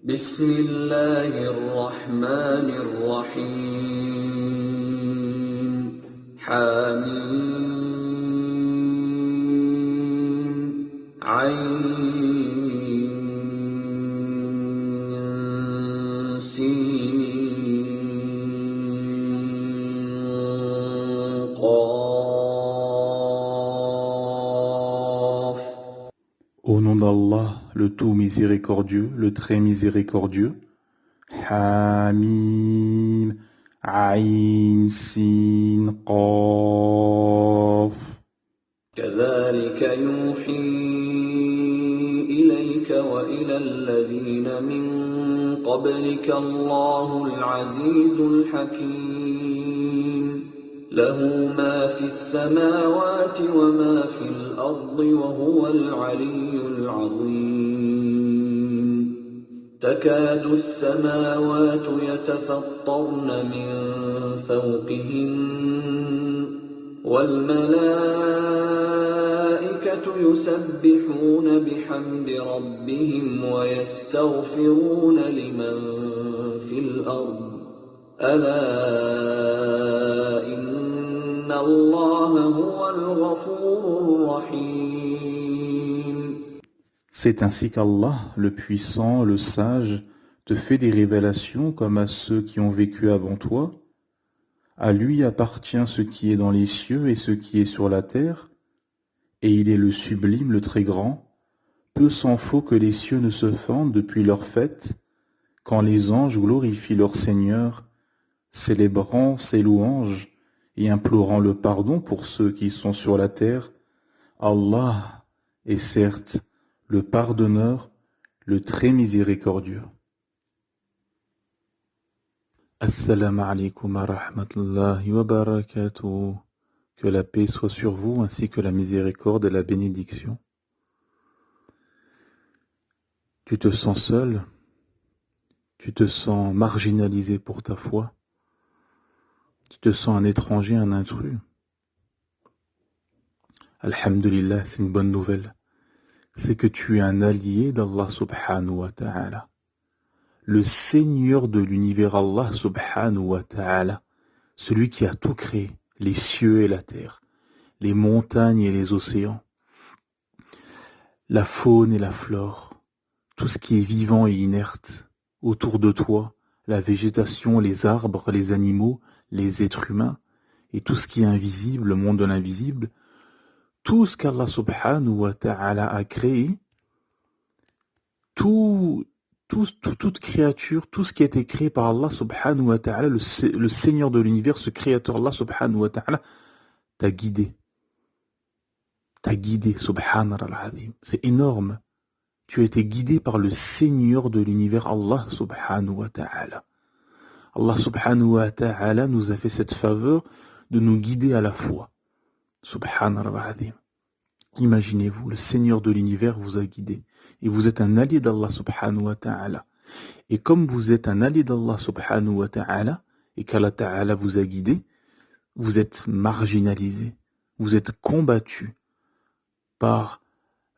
بسم الله الرحمن الرحيم حميم عين سين قاف. Au nom d'Allah, le tout miséricordieux, le très miséricordieux. Hamim, Ain, Sin, Qaf. كذلك يوحي إليك وإلى الذين من قبلك الله العزيز الحكيم له ما في السماوات وما في الأرض وهو العلي العظيم تكاد السماوات يتفطرن من فوقهن والملائكة يسبحون بحمد ربهم ويستغفرون لمن في الأرض ألا إن الله هو الغفور الرحيم. C'est ainsi qu'Allah, le puissant, le sage, te fait des révélations comme à ceux qui ont vécu avant toi. À lui appartient ce qui est dans les cieux et ce qui est sur la terre, et il est le sublime, le très grand. Peu s'en faut que les cieux ne se fendent depuis leur fête, quand les anges glorifient leur Seigneur, célébrant ses louanges et implorant le pardon pour ceux qui sont sur la terre. Allah est certes le pardonneur, le très miséricordieux. Assalamu alaikum wa rahmatullahi wa barakatuh. Que la paix soit sur vous ainsi que la miséricorde et la bénédiction. Tu te sens seul, tu te sens marginalisé pour ta foi, tu te sens un étranger, un intrus. Alhamdulillah, c'est une bonne nouvelle. C'est que tu es un allié d'Allah subhanahu wa ta'ala. Le Seigneur de l'univers, Allah subhanahu wa ta'ala, celui qui a tout créé, les cieux et la terre, les montagnes et les océans, la faune et la flore, tout ce qui est vivant et inerte autour de toi, la végétation, les arbres, les animaux, les êtres humains, et tout ce qui est invisible, le monde de l'invisible, tout ce qu'Allah subhanahu wa ta'ala a créé, toute créature, tout ce qui a été créé par Allah subhanahu wa ta'ala, le Seigneur de l'univers, ce créateur Allah subhanahu wa ta'ala, t'a guidé. T'a guidé, subhanallah al-azim. C'est énorme. Tu as été guidé par le Seigneur de l'univers, Allah subhanahu wa ta'ala. Allah subhanahu wa ta'ala nous a fait cette faveur de nous guider à la foi. Subhanallah al-azim. Imaginez-vous, le Seigneur de l'univers vous a guidé. Et vous êtes un allié d'Allah subhanahu wa ta'ala. Et comme vous êtes un allié d'Allah subhanahu wa ta'ala, et qu'Allah ta'ala vous a guidé, vous êtes marginalisé, vous êtes combattu par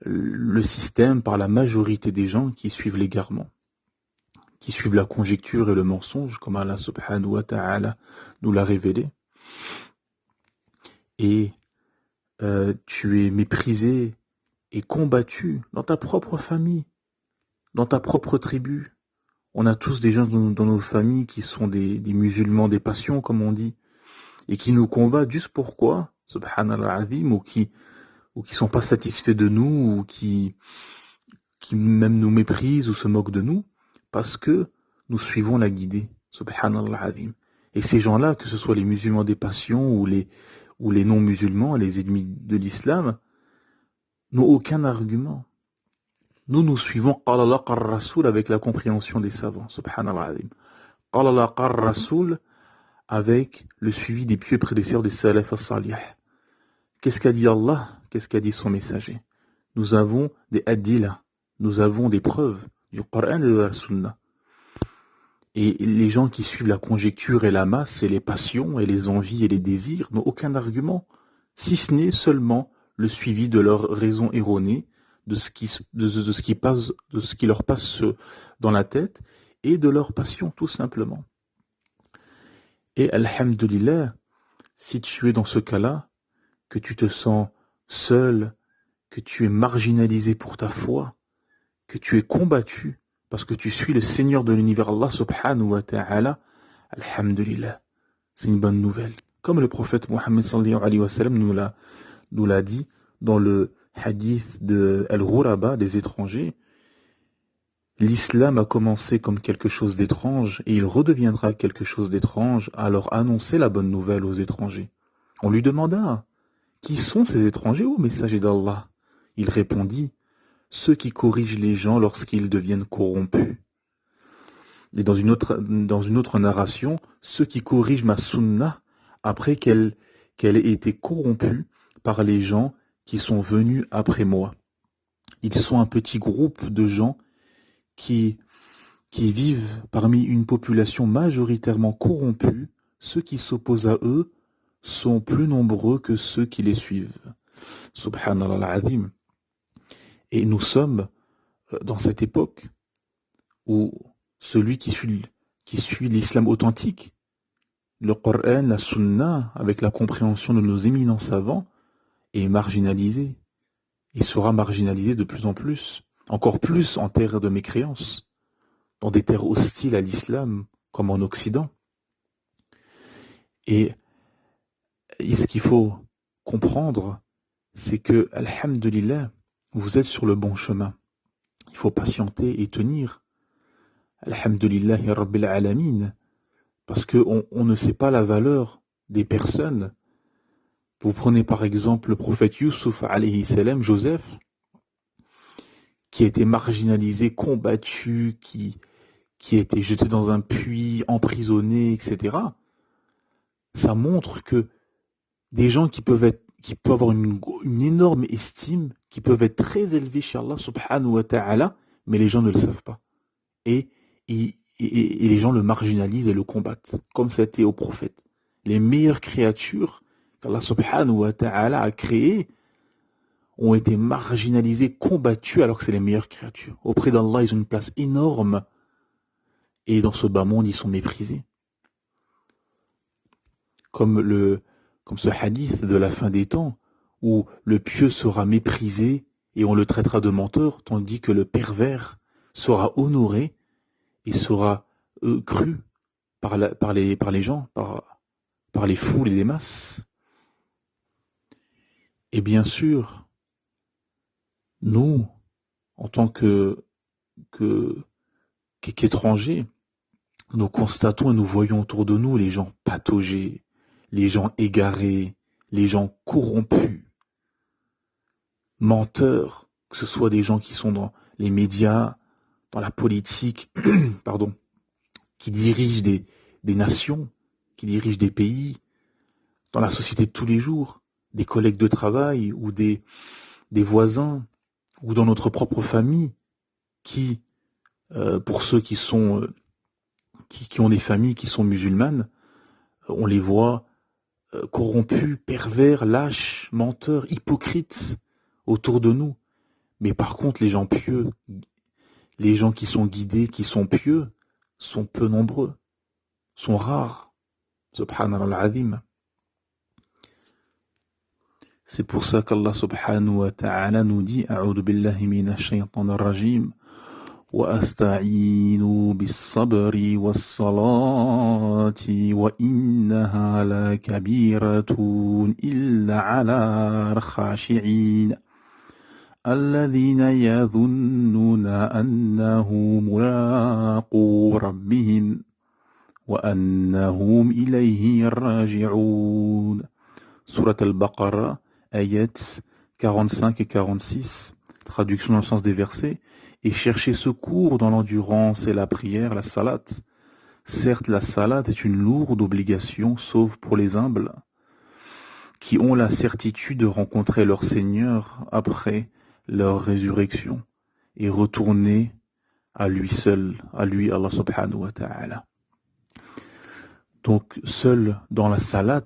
le système, par la majorité des gens qui suivent l'égarement, qui suivent la conjecture et le mensonge, comme Allah subhanahu wa ta'ala nous l'a révélé. Et tu es méprisé et combattu dans ta propre famille, dans ta propre tribu. On a tous des gens dans nos familles qui sont des musulmans des passions, comme on dit, et qui nous combattent juste pourquoi, subhanallah azim, ou qui sont pas satisfaits de nous, ou qui même nous méprisent ou se moquent de nous, parce que nous suivons la guidée, subhanallah azim. Et ces gens-là, que ce soit les musulmans des passions ou les non-musulmans, les ennemis de l'islam, n'ont aucun argument. Nous suivons Qala Allah Qala Rasoul avec la compréhension des savants, subhanallah azim. Qala Allah Qala Rasoul avec le suivi des pieux prédécesseurs des salaf as-salih. Qu'est-ce qu'a dit Allah? Qu'est-ce qu'a dit son messager? Nous avons des adila, nous avons des preuves du Coran et de la Sunna. Et les gens qui suivent la conjecture et la masse et les passions et les envies et les désirs n'ont aucun argument, si ce n'est seulement le suivi de leurs raisons erronées, de ce qui leur passe dans la tête et de leur passion, tout simplement. Et alhamdulillah, si tu es dans ce cas-là, que tu te sens seul, que tu es marginalisé pour ta foi, que tu es combattu parce que tu suis le Seigneur de l'univers, Allah subhanahu wa ta'ala, alhamdulillah, c'est une bonne nouvelle. Comme le prophète Mohammed sallallahu alayhi wa sallam nous l'a dit dans le hadith de Al-Ghuraba, des étrangers, l'islam a commencé comme quelque chose d'étrange et il redeviendra quelque chose d'étrange, alors annoncez la bonne nouvelle aux étrangers. On lui demanda, qui sont ces étrangers, ô messager d'Allah? Il répondit, ceux qui corrigent les gens lorsqu'ils deviennent corrompus. Et dans une autre narration, ceux qui corrigent ma sunna après qu'elle ait été corrompue par les gens qui sont venus après moi. Ils sont un petit groupe de gens qui vivent parmi une population majoritairement corrompue. Ceux qui s'opposent à eux sont plus nombreux que ceux qui les suivent. Subhanallah al-Azim. Et nous sommes dans cette époque où celui qui suit l'islam authentique, le Coran, la Sunna, avec la compréhension de nos éminents savants, est marginalisé et sera marginalisé de plus en plus, encore plus en terre de mécréance, dans des terres hostiles à l'islam, comme en Occident. Et ce qu'il faut comprendre, c'est que, alhamdulillah, vous êtes sur le bon chemin. Il faut patienter et tenir. Alhamdulillahi Rabbil Alamin. Parce qu'on ne sait pas la valeur des personnes. Vous prenez par exemple le prophète Youssouf alayhi salam, Joseph, qui a été marginalisé, combattu, qui a été jeté dans un puits, emprisonné, etc. Ça montre que des gens qui peuvent avoir une énorme estime, qui peuvent être très élevés chez Allah subhanahu wa ta'ala, mais les gens ne le savent pas. Et les gens le marginalisent et le combattent, comme ça a été au prophète. Les meilleures créatures qu'Allah subhanahu wa ta'ala a créées ont été marginalisées, combattues, alors que c'est les meilleures créatures. Auprès d'Allah, ils ont une place énorme. Et dans ce bas monde, ils sont méprisés. Comme ce hadith de la fin des temps, où le pieux sera méprisé et on le traitera de menteur, tandis que le pervers sera honoré et sera cru par les gens, par les foules et les masses. Et bien sûr, nous, en tant qu'étrangers, nous constatons et nous voyons autour de nous les gens pataugés, les gens égarés, les gens corrompus, menteurs, que ce soit des gens qui sont dans les médias, dans la politique, pardon, qui dirigent des nations, qui dirigent des pays, dans la société de tous les jours, des collègues de travail ou des voisins, ou dans notre propre famille, qui, pour ceux qui ont des familles qui sont musulmanes, on les voit corrompus, pervers, lâches, menteurs, hypocrites autour de nous. Mais par contre, les gens pieux, les gens qui sont guidés, qui sont pieux, sont peu nombreux, sont rares. Subhanallah al-Azim. C'est pour ça qu'Allah subhanahu wa ta'ala nous dit A'udhu billahi minash shaytanir rajim wa asta'inu bis sabri was salati wa innaha la kabiratun illa ala al-khashi'in alladhina yadhunnuna annahu mulaqu rabbihim wa annahum ilayhi raji'un. Surat al-Baqarah, ayats 45 et 46, traduction dans le sens des versets, et chercher secours dans l'endurance et la prière, la salat. Certes, la salat est une lourde obligation, sauf pour les humbles, qui ont la certitude de rencontrer leur Seigneur après leur résurrection, et retourner à lui seul, à lui, Allah subhanahu wa ta'ala. Donc, seul dans la salat,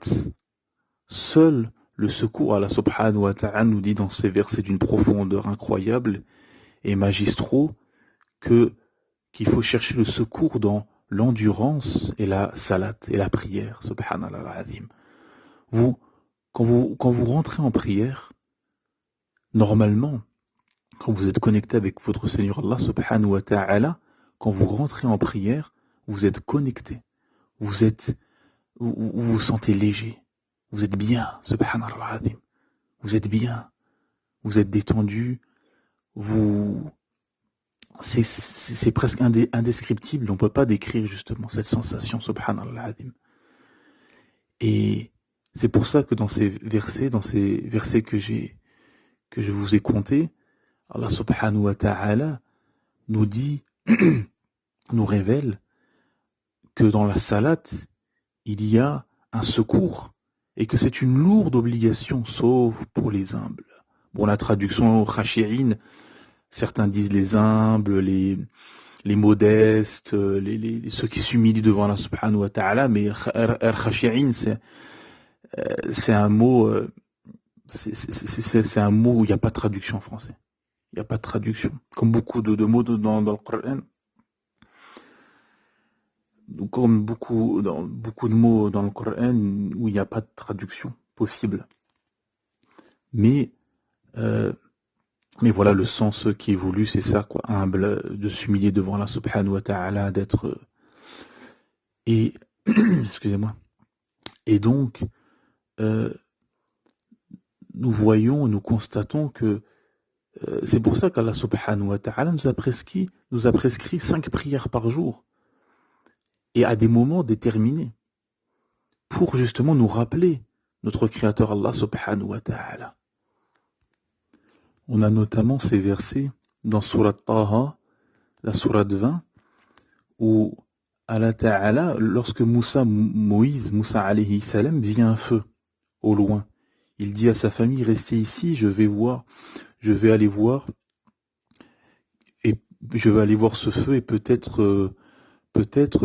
seul le secours, Allah subhanahu wa ta'ala nous dit dans ces versets d'une profondeur incroyable et magistraux qu'il faut chercher le secours dans l'endurance et la salat et la prière, subhanallah al-azim. Quand vous rentrez en prière, normalement, quand vous êtes connecté avec votre Seigneur Allah subhanahu wa ta'ala, quand vous rentrez en prière, vous êtes connecté. Vous vous sentez léger. Vous êtes bien, subhanallah al-azim. Vous êtes bien. Vous êtes détendu. C'est presque indescriptible. On ne peut pas décrire justement cette sensation, subhanallah al-azim. Et c'est pour ça que dans ces versets que je vous ai contés, Allah subhanahu wa ta'ala nous dit, nous révèle que dans la salat, il y a un secours et que c'est une lourde obligation, sauf pour les humbles. Bon, la traduction khashi'in, certains disent les humbles, les modestes, ceux qui s'humilient devant Allah subhanahu wa ta'ala, mais khashi'in, c'est un mot, c'est un mot où il n'y a pas de traduction en français. Il n'y a pas de traduction. Comme beaucoup de mots dans le Coran. Comme beaucoup de mots dans le Coran où il n'y a pas de traduction possible. Mais voilà, le sens qui est voulu, c'est ça, quoi, humble, de s'humilier devant Allah subhanahu wa ta'ala, d'être... Et, excusez-moi. Et donc, nous voyons, nous constatons que c'est pour ça qu'Allah subhanahu wa ta'ala nous a prescrit 5 prières par jour. Et à des moments déterminés. Pour justement nous rappeler notre Créateur Allah subhanahu wa ta'ala. On a notamment ces versets dans Surat Taha, la Surat 20, où Allah Ta'ala, lorsque Moïse alayhi salam, vit un feu au loin, il dit à sa famille, restez ici, je vais aller voir ce feu et peut-être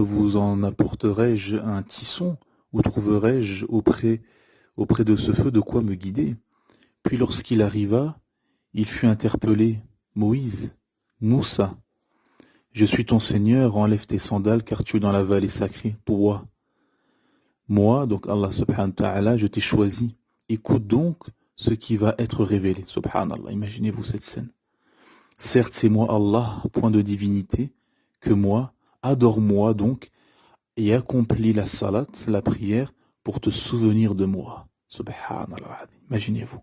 vous en apporterai-je un tisson, ou trouverai-je auprès de ce feu de quoi me guider. Puis lorsqu'il arriva, il fut interpellé. Moïse, Moussa, je suis ton Seigneur, enlève tes sandales car tu es dans la vallée sacrée. Toi, moi, donc Allah subhanahu wa ta'ala, je t'ai choisi. Écoute donc ce qui va être révélé. Subhanallah, imaginez-vous cette scène. Certes, c'est moi Allah, point de divinité, que moi, adore-moi donc, et accomplis la salat, la prière, pour te souvenir de moi. Subhanallah, imaginez-vous.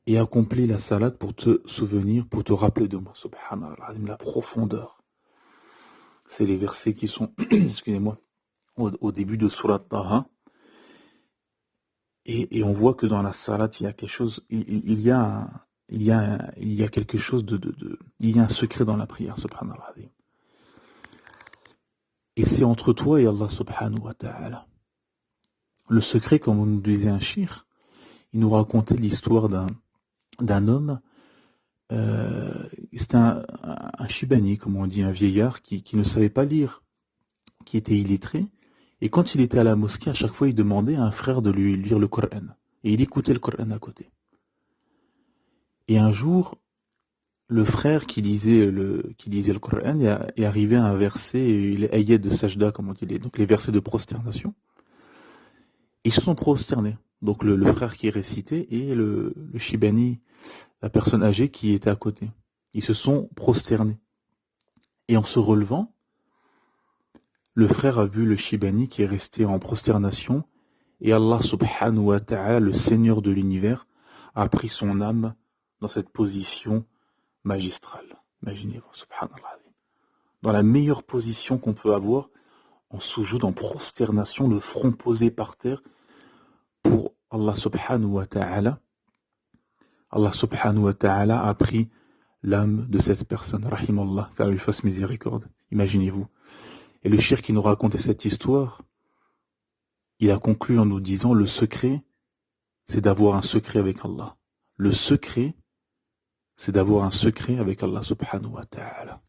Et accomplis la salat pour te souvenir, pour te rappeler de moi. Subhanallah, la profondeur. C'est les versets qui sont, excusez-moi, au début de Surat Taha. Et on voit que dans la salat, il y a quelque chose, il y a quelque chose il y a un secret dans la prière, subhanallah. Et c'est entre toi et Allah subhanahu wa ta'ala. Le secret, comme on nous disait un shir, il nous racontait l'histoire d'un homme, c'était un shibani, comme on dit, un vieillard qui ne savait pas lire, qui était illettré, et quand il était à la mosquée, à chaque fois il demandait à un frère de lui lire le Coran, et il écoutait le Coran à côté. Et un jour, le frère qui lisait le Coran est arrivé à un verset, les ayats de sajda, comme on dit, donc les versets de prosternation. Ils se sont prosternés. Donc le frère qui récitait et le shibani, la personne âgée qui était à côté. Ils se sont prosternés. Et en se relevant, le frère a vu le shibani qui est resté en prosternation et Allah subhanahu wa ta'ala, le Seigneur de l'univers, a pris son âme dans cette position magistrale. Imaginez-vous, subhanallah. Dans la meilleure position qu'on peut avoir, en soujoud, en prosternation, le front posé par terre, pour Allah subhanahu wa ta'ala. Allah subhanahu wa ta'ala a pris l'âme de cette personne, rahimallah, car il lui fasse miséricorde. Imaginez-vous. Et le shir qui nous racontait cette histoire, il a conclu en nous disant, le secret, c'est d'avoir un secret avec Allah. Le secret, c'est d'avoir un secret avec Allah subhanahu wa ta'ala.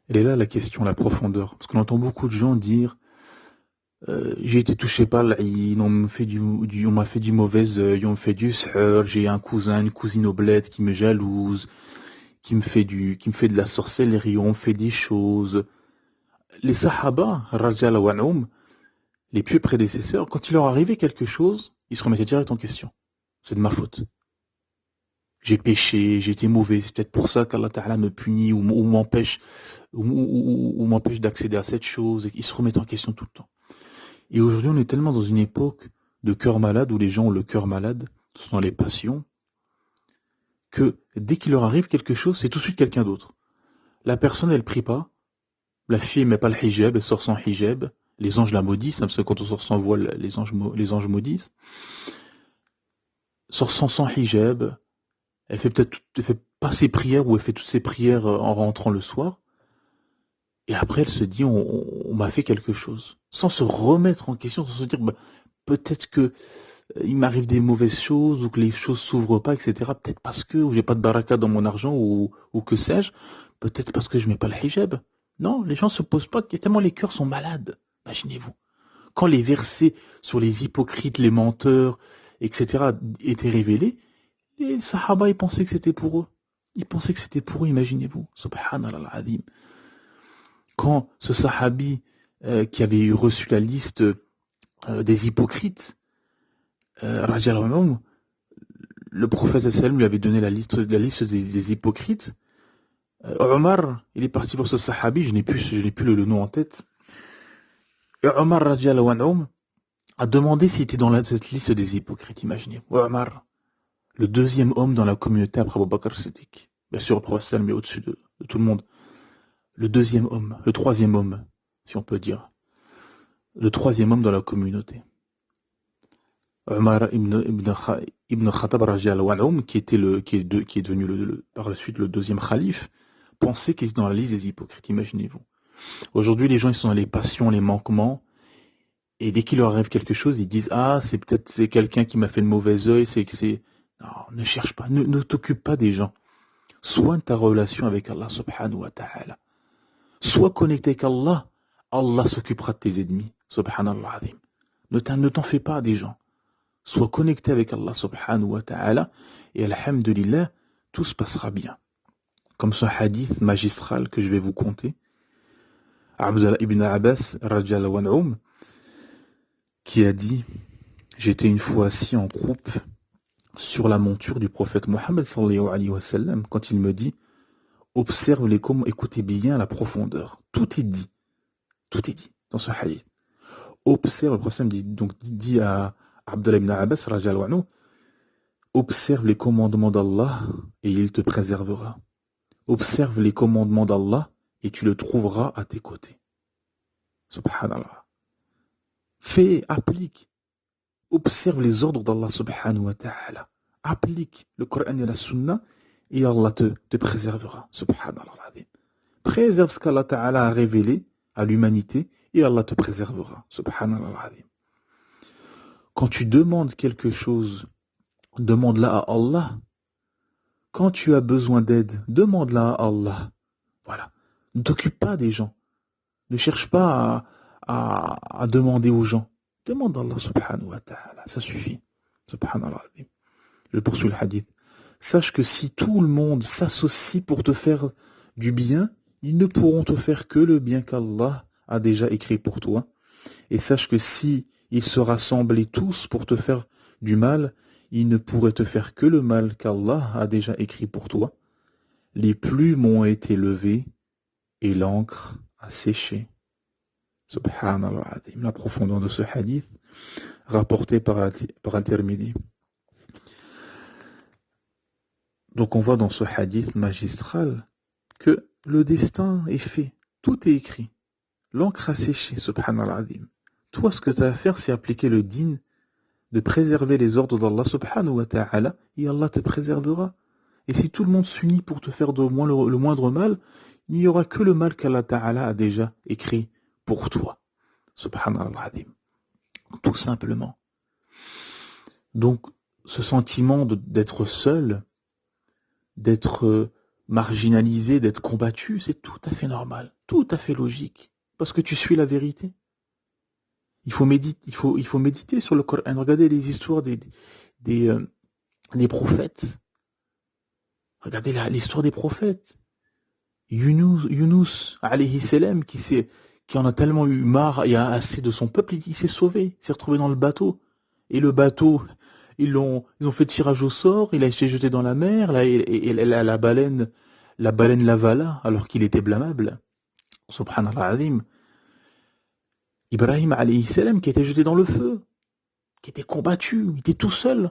Elle est là la question, la profondeur. Parce qu'on entend beaucoup de gens dire j'ai été touché par l'Aïn, on m'a fait du mauvais œil, on me fait du sihr, j'ai un cousin, une cousine au bled qui me jalouse, qui me fait de la sorcellerie, on me fait des choses. Les Sahaba, radiallahu anhum, les pieux prédécesseurs, quand il leur arrivait quelque chose, ils se remettaient direct en question. C'est de ma faute. J'ai péché, j'ai été mauvais, c'est peut-être pour ça qu'Allah Ta'ala me punit ou m'empêche ou m'empêche d'accéder à cette chose. Et ils se remettent en question tout le temps. Et aujourd'hui, on est tellement dans une époque de cœur malade où les gens ont le cœur malade, ce sont les passions, que dès qu'il leur arrive quelque chose, c'est tout de suite quelqu'un d'autre. La personne, elle prie pas, la fille met pas le hijab, elle sort sans hijab, les anges la maudissent, hein, parce que quand on sort sans voile, les anges maudissent, sort sans hijab, elle fait pas ses prières ou elle fait toutes ses prières en rentrant le soir, et après elle se dit on m'a fait quelque chose, sans se remettre en question, sans se dire bah, peut-être que il m'arrive des mauvaises choses ou que les choses s'ouvrent pas, etc. Peut-être parce que ou j'ai pas de baraka dans mon argent ou que sais-je, peut-être parce que je mets pas le hijab. Non, les gens se posent pas, tellement les cœurs sont malades. Imaginez-vous. Quand les versets sur les hypocrites, les menteurs, etc. étaient révélés, les Sahaba, ils pensaient que c'était pour eux. Ils pensaient que c'était pour eux, imaginez-vous. Subhanallah al-Azim. Quand ce Sahabi qui avait reçu la liste des hypocrites, radiallahu anhu, le prophète sallam lui avait donné la liste des hypocrites. Omar, il est parti voir ce Sahabi, je n'ai plus le nom en tête. Et Omar radiallahu anhu a demandé s'il était dans cette liste des hypocrites, imaginez. Omar, le deuxième homme dans la communauté après Abu Bakr Siddiq. Bien sûr, le prophète sallam est au-dessus de tout le monde. Le deuxième homme, le troisième homme, si on peut dire. Le troisième homme dans la communauté. Omar ibn Khattab radiallahu anhu, qui est devenu par la suite le deuxième calife, pensait qu'il était dans la liste des hypocrites, imaginez-vous. Aujourd'hui, les gens ils sont dans les passions, les manquements, et dès qu'il leur arrive quelque chose, ils disent ah c'est quelqu'un qui m'a fait le mauvais œil, non, ne cherche pas, ne t'occupe pas des gens. Soigne ta relation avec Allah subhanahu wa ta'ala. Sois connecté avec Allah, Allah s'occupera de tes ennemis. Subhanallah azim. Ne t'en fais pas des gens. Sois connecté avec Allah subhanahu wa ta'ala et alhamdulillah, tout se passera bien. Comme ce hadith magistral que je vais vous conter. Abdullah ibn Abbas radiallahu anhu qui a dit j'étais une fois assis en groupe sur la monture du prophète Mohammed sallallahu alayhi wa sallam quand il me dit observe les comment, écoutez bien la profondeur. Tout est dit dans ce hadith. Observe, le prophète dit à Abdullah ibn Abbas radiallahu anhu, observe les commandements d'Allah et il te préservera. Observe les commandements d'Allah et tu le trouveras à tes côtés. Subhanallah. Fais, applique. Observe les ordres d'Allah subhanahu wa ta'ala. Applique le Coran et la Sunna et Allah te préservera. Subhanallah. Préserve ce qu'Allah ta'ala a révélé à l'humanité et Allah te préservera. Subhanallah. Quand tu demandes quelque chose, demande-la à Allah. Quand tu as besoin d'aide, demande-la à Allah. Voilà. Ne t'occupe pas des gens. Ne cherche pas à demander aux gens. Demande à Allah subhanahu wa ta'ala. Ça suffit. Subhanallah. Je poursuis le hadith. Sache que si tout le monde s'associe pour te faire du bien, ils ne pourront te faire que le bien qu'Allah a déjà écrit pour toi. Et sache que si ils se rassemblaient tous pour te faire du mal, ils ne pourraient te faire que le mal qu'Allah a déjà écrit pour toi. Les plumes ont été levées et l'encre a séché. Subhanallah, la profondeur de ce hadith rapporté par Al-Tirmidhi. Donc on voit dans ce hadith magistral que le destin est fait, tout est écrit. L'encre a séché, subhanallah. Toi, ce que tu as à faire, c'est appliquer le din de préserver les ordres d'Allah subhanahu wa ta'ala, et Allah te préservera. Et si tout le monde s'unit pour te faire le moindre mal, il n'y aura que le mal qu'Allah ta'ala a déjà écrit pour toi. Subhanallah. Tout simplement. Donc, ce sentiment d'être seul, d'être marginalisé, d'être combattu, c'est tout à fait normal, tout à fait logique, parce que tu suis la vérité. Il faut méditer sur le Coran. Regardez les histoires des, euh, des prophètes. Regardez l'histoire des prophètes. Yunus alayhi salam, qui en a tellement eu marre, il y a assez de son peuple, il s'est sauvé, il s'est retrouvé dans le bateau. Et le bateau, ils ont fait tirage au sort, il a été jeté dans la mer, là, et la baleine l'avala, alors qu'il était blâmable. Subhanallah azim. Ibrahim alayhi salam, qui a été jeté dans le feu, qui était combattu, il était tout seul,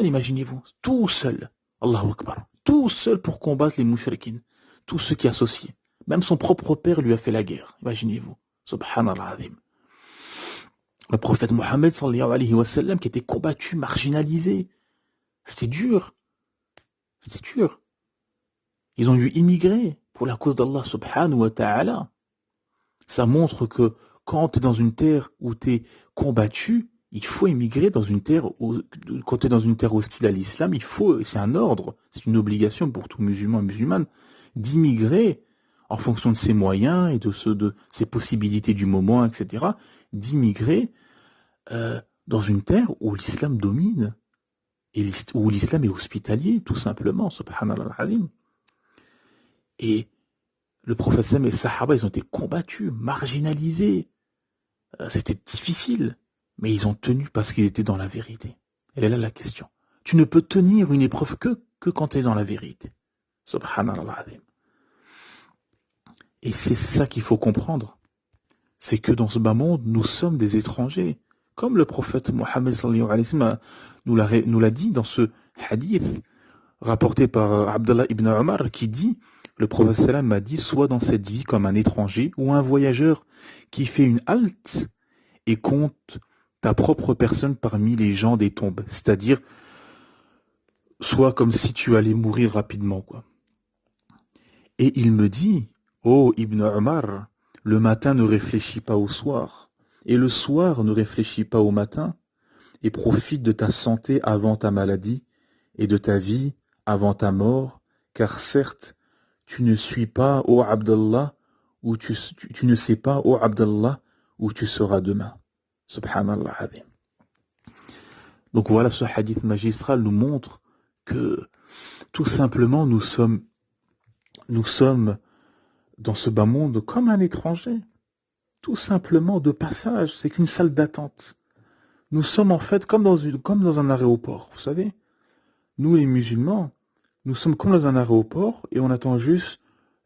imaginez-vous, tout seul. Allahu Akbar. Tout seul pour combattre les mouchriquines, tous ceux qui associaient. Même son propre père lui a fait la guerre, imaginez-vous. Subhanallah azim. Le prophète Mohammed sallallahu alayhi wa sallam, qui était combattu, marginalisé. C'était dur. C'était dur. Ils ont dû immigrer pour la cause d'Allah subhanahu wa ta'ala. Ça montre que quand tu es dans une terre où tu es combattu, il faut immigrer dans une terre quand tu es dans une terre hostile à l'islam, c'est un ordre, c'est une obligation pour tout musulman et musulmane d'immigrer en fonction de ses moyens et de ses possibilités du moment, etc., d'immigrer dans une terre où l'islam domine et où l'islam est hospitalier, tout simplement, subhanallah al-alim. Et le prophète Sam et les Sahaba, ils ont été combattus, marginalisés. C'était difficile, mais ils ont tenu parce qu'ils étaient dans la vérité. Elle est là la question. Tu ne peux tenir une épreuve que quand tu es dans la vérité. Subhanallah. Et c'est ça qu'il faut comprendre. C'est que dans ce bas monde, nous sommes des étrangers. Comme le prophète Mohammed sallallahu alayhi wa sallam nous l'a dit dans ce hadith rapporté par Abdallah ibn Omar qui dit, le prophète sallam m'a dit, sois dans cette vie comme un étranger ou un voyageur qui fait une halte et compte ta propre personne parmi les gens des tombes. C'est-à-dire, sois comme si tu allais mourir rapidement, quoi. Et il me dit, oh Ibn Omar, le matin ne réfléchit pas au soir, et le soir ne réfléchit pas au matin, et profite de ta santé avant ta maladie, et de ta vie avant ta mort, car certes, tu ne suis pas, ô Abdallah, ou tu ne sais pas, ô Abdallah, où tu seras demain. Subhanallah azim. Donc voilà, ce hadith magistral nous montre que tout simplement nous sommes dans ce bas monde comme un étranger. Tout simplement de passage, c'est qu'une salle d'attente. Nous sommes en fait comme dans un aéroport, vous savez. Nous les musulmans, nous sommes comme dans un aéroport et on attend juste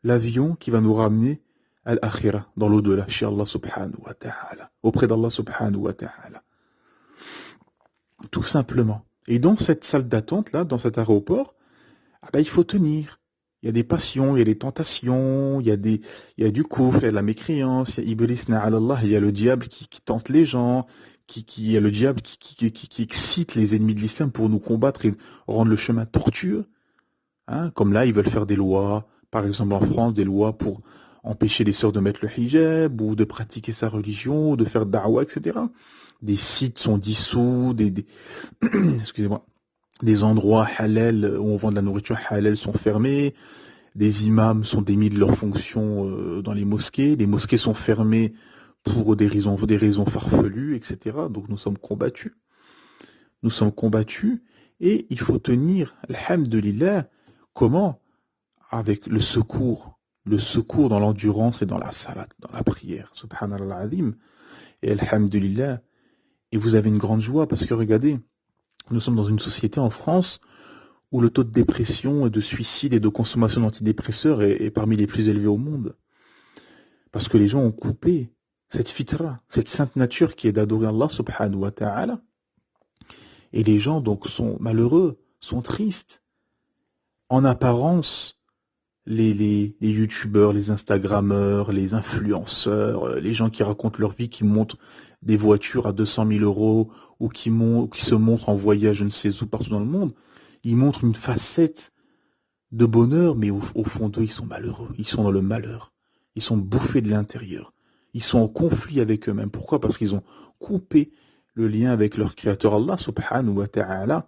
l'avion qui va nous ramener à l'akhira, dans l'au-delà, chez Allah subhanahu wa ta'ala, auprès d'Allah subhanahu wa ta'ala. Tout simplement. Et dans cette salle d'attente, là, dans cet aéroport, il faut tenir. Il y a des passions, il y a des tentations, il y a du kufr, il y a de la mécréance, il y a Iblis na'alallah, il y a le diable qui tente les gens, il y a le diable qui excite les ennemis de l'islam pour nous combattre et rendre le chemin tortueux. Hein, comme là, ils veulent faire des lois, par exemple en France, des lois pour empêcher les sœurs de mettre le hijab, ou de pratiquer sa religion, ou de faire da'wah, etc. Des sites sont dissous, excusez-moi, des endroits halal où on vend de la nourriture halal sont fermés, des imams sont démis de leurs fonctions dans les mosquées sont fermées pour des raisons farfelues, etc. Donc nous sommes combattus. Nous sommes combattus et il faut tenir, alhamdulillah, comment? Avec le secours dans l'endurance et dans la salat, dans la prière, subhanallah azim, et alhamdulillah, et vous avez une grande joie parce que regardez, nous sommes dans une société en France où le taux de dépression, de suicide et de consommation d'antidépresseurs est parmi les plus élevés au monde. Parce que les gens ont coupé cette fitra, cette sainte nature qui est d'adorer Allah subhanahu wa ta'ala. Et les gens donc sont malheureux, sont tristes. En apparence, les youtubeurs, les instagrammeurs, les influenceurs, les gens qui racontent leur vie, qui montrent des voitures à 200 000 euros ou qui se montrent en voyage je ne sais où partout dans le monde, ils montrent une facette de bonheur, mais au fond d'eux, ils sont malheureux, ils sont dans le malheur, ils sont bouffés de l'intérieur, ils sont en conflit avec eux-mêmes. Pourquoi? Parce qu'ils ont coupé le lien avec leur créateur Allah subhanahu wa ta'ala,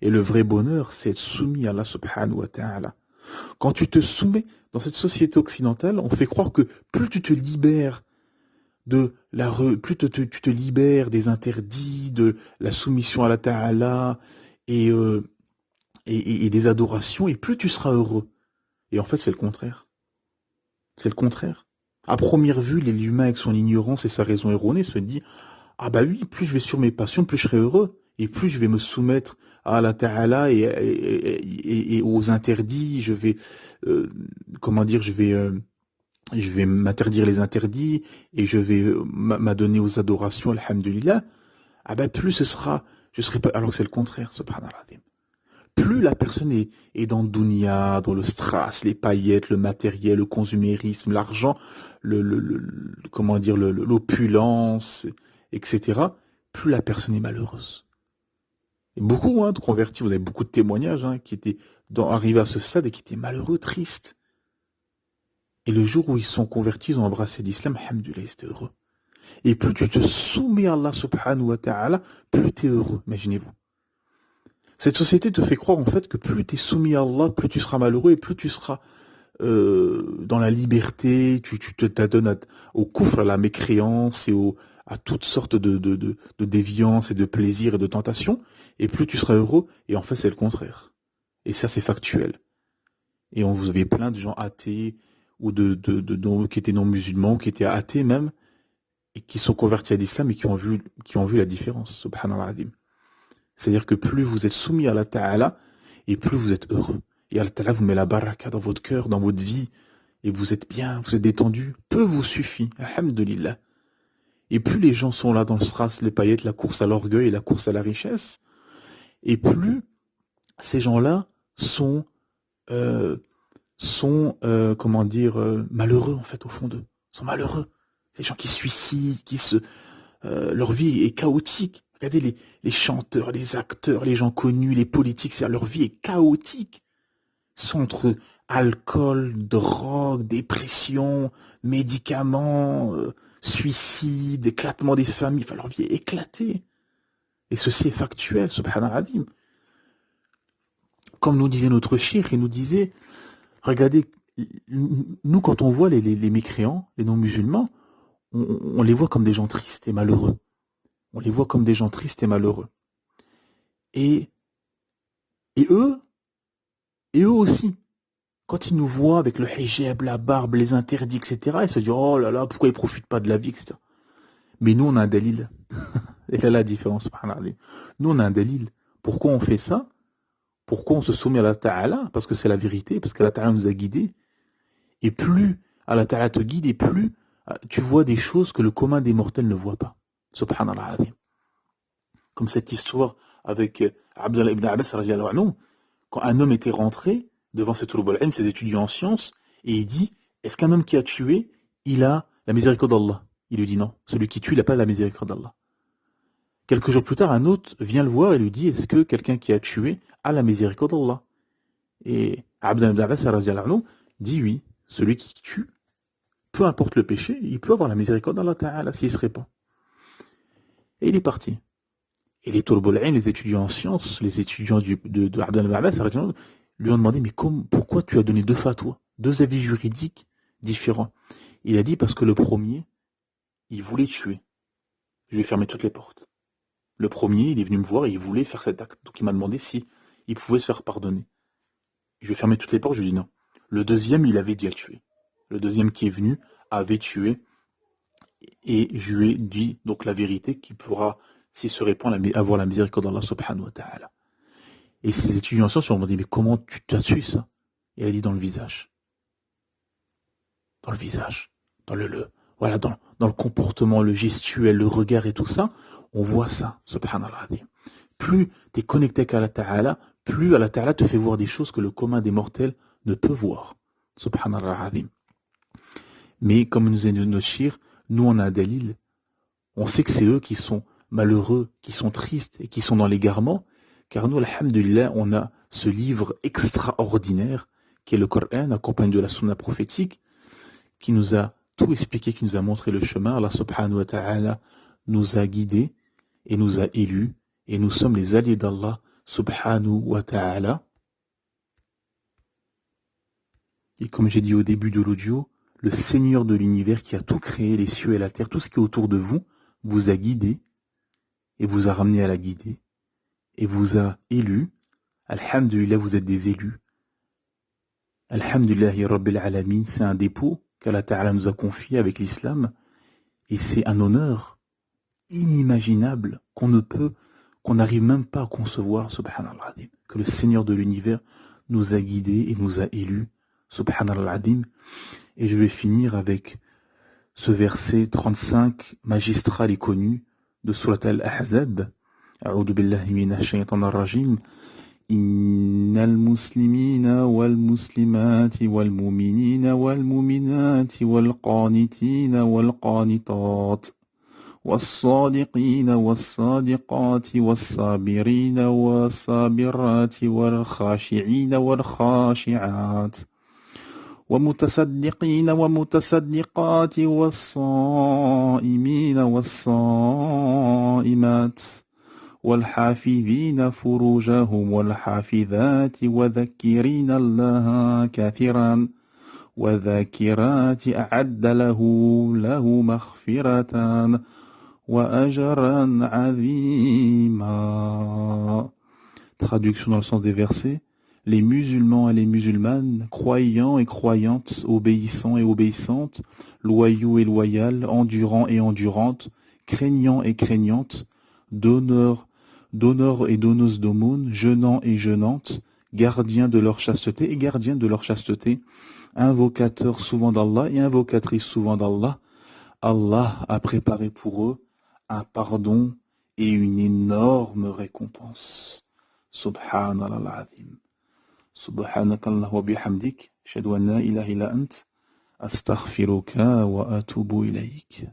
et le vrai bonheur, c'est être soumis à Allah subhanahu wa ta'ala. Quand tu te soumets dans cette société occidentale, on fait croire que plus tu te libères tu te libères des interdits, de la soumission à la ta'ala et, euh, et des adorations, et plus tu seras heureux. Et en fait, c'est le contraire. C'est le contraire. À première vue, l'humain, avec son ignorance et sa raison erronée, se dit, ah bah oui, plus je vais sur mes passions, plus je serai heureux. Et plus je vais me soumettre à la ta'ala et aux interdits, je vais, euh, comment dire, je vais m'interdire les interdits et je vais m'adonner aux adorations, alhamdulillah. Ah bah plus je serai pas, alors que c'est le contraire, subhanallah. Plus la personne est dans le dunya, dans le strass, les paillettes, le matériel, le consumérisme, l'argent, comment dire, l'opulence, etc., plus la personne est malheureuse. Et beaucoup de convertis, vous avez beaucoup de témoignages qui étaient arrivés à ce stade et qui étaient malheureux, tristes. Et le jour où ils sont convertis, ils ont embrassé l'islam, alhamdoulilah, ils étaient heureux. Et plus tu te soumets à Allah subhanahu wa ta'ala, plus tu es heureux, imaginez-vous. Cette société te fait croire en fait que plus tu es soumis à Allah, plus tu seras malheureux et plus tu seras dans la liberté, tu t'adonnes au kufr, à la mécréance et à toutes sortes de déviances et de plaisirs et de tentations, et plus tu seras heureux, et en fait c'est le contraire. Et ça c'est factuel. Et vous avez plein de gens athées, ou qui étaient non musulmans, qui étaient athées même, et qui sont convertis à l'islam et qui ont vu la différence, subhanallah adim. C'est-à-dire que plus vous êtes soumis à Allah Ta'ala, et plus vous êtes heureux. Et Allah Ta'ala vous met la baraka dans votre cœur, dans votre vie, et vous êtes bien, vous êtes détendu. Peu vous suffit, alhamdulillah. Et plus les gens sont là dans le strass, les paillettes, la course à l'orgueil et la course à la richesse, et plus ces gens-là sont, malheureux en fait au fond d'eux. Sont malheureux. Des gens qui se suicident, leur vie est chaotique. Regardez les chanteurs, les acteurs, les gens connus, les politiques, leur vie est chaotique. Ils sont entre alcool, drogue, dépression, médicaments, suicide, éclatement des familles. Enfin, leur vie est éclatée. Et ceci est factuel, subhanallah. Comme nous disait notre cheikh, il nous disait, regardez, nous quand on voit les mécréants, les non-musulmans, on les voit comme des gens tristes et malheureux. On les voit comme des gens tristes et malheureux. Et eux aussi, quand ils nous voient avec le hijab, la barbe, les interdits, etc., ils se disent, oh là là, pourquoi ils profitent pas de la vie, etc. Mais nous, on a un dalil. Et là, la différence, subhanallah. Nous, on a un dalil. Pourquoi on fait ça? Pourquoi on se soumet à la ta'ala? Parce que c'est la vérité, parce que la ta'ala nous a guidés. Et plus Allah Ta'ala te guide, et plus tu vois des choses que le commun des mortels ne voit pas. Subhanallah. Comme cette histoire avec Abdullah ibn Abbas, quand un homme était rentré devant ses ses étudiants en sciences, et il dit, est-ce qu'un homme qui a tué, il a la miséricorde d'Allah? Il lui dit non, celui qui tue, il n'a pas la miséricorde d'Allah. Quelques jours plus tard, un autre vient le voir et lui dit, est-ce que quelqu'un qui a tué a la miséricorde d'Allah? Et Abdullah ibn Abbas dit oui, celui qui tue, peu importe le péché, il peut avoir la miséricorde d'Allah Ta'ala s'il se répand. Et il est parti. Et les Tulbul-Ain, les étudiants en sciences, les étudiants de Abdullah ibn Abbas, lui ont demandé, mais pourquoi tu as donné deux fatwas, deux avis juridiques différents? Il a dit, parce que le premier, il voulait tuer. Je lui ai fermé toutes les portes. Le premier, il est venu me voir et il voulait faire cet acte. Donc il m'a demandé si il pouvait se faire pardonner. Je lui ai fermé toutes les portes, je lui ai dit non. Le deuxième, il avait déjà tué. Le deuxième qui est venu avait tué. Et je lui ai dit donc la vérité qui pourra, s'il se répand, avoir la miséricorde d'Allah subhanahu wa ta'ala. Et ces étudiants en sciences lui ont demandé, mais comment tu t'as su ça? Et elle a dit, dans le visage. Dans le visage. Voilà, dans le comportement, le gestuel, le regard et tout ça, on voit ça, subhanallah. Plus tu es connecté qu'à Allah Ta'ala, plus Allah Ta'ala te fait voir des choses que le commun des mortels ne peut voir. Subhanallah. Mais comme nous dit nos shir, nous on a un dalil. On sait que c'est eux qui sont malheureux, qui sont tristes et qui sont dans l'égarement, car nous, alhamdulillah, on a ce livre extraordinaire qui est le Coran, accompagné de la sunna prophétique, qui nous a tout expliqué, qui nous a montré le chemin. Allah subhanahu wa ta'ala nous a guidés et nous a élus, et nous sommes les alliés d'Allah subhanahu wa ta'ala. Et comme j'ai dit au début de l'audio, le Seigneur de l'univers qui a tout créé, les cieux et la terre, tout ce qui est autour de vous a guidé et vous a ramené à la guidée et vous a élu. Alhamdulillah, vous êtes des élus. Alhamdulillahi Rabbil Alamin, c'est un dépôt qu'Allah Ta'ala nous a confié avec l'islam et c'est un honneur inimaginable qu'on n'arrive même pas à concevoir, subhanallah, que le Seigneur de l'univers nous a guidés et nous a élus, subhanallah. Et je vais finir avec ce verset 35 magistral et connu de Surat Al-Ahzab. A'udhu billahi minash shaytanir rajim. Innal muslimina wal muslimati wal mu'minina wal mu'minati wal qanitina wal qanitat والصادقين والصادقات والصابرين والصابرات والخاشعين والخاشعات ومتصدقين ومتصدقات والصائمين والصائمات والحافظين فروجهم والحافظات وذكرين الله كثيرا وذاكرات أعد له مغفرة وأجرا عظيما. Traduction dans le sens des versets. Les musulmans et les musulmanes, croyants et croyantes, obéissants et obéissantes, loyaux et loyales, endurants et endurantes, craignants et craignantes, donneurs et donneuses d'aumône, jeûnants et jeûnantes, gardiens de leur chasteté et gardiens de leur chasteté, invocateurs souvent d'Allah et invocatrices souvent d'Allah. Allah a préparé pour eux un pardon et une énorme récompense. Subhanallah al-azim. Subhanakallah wa bihamdik. Ashhadu an la ilaha illa ant. Astaghfiruka wa atubu ilayk.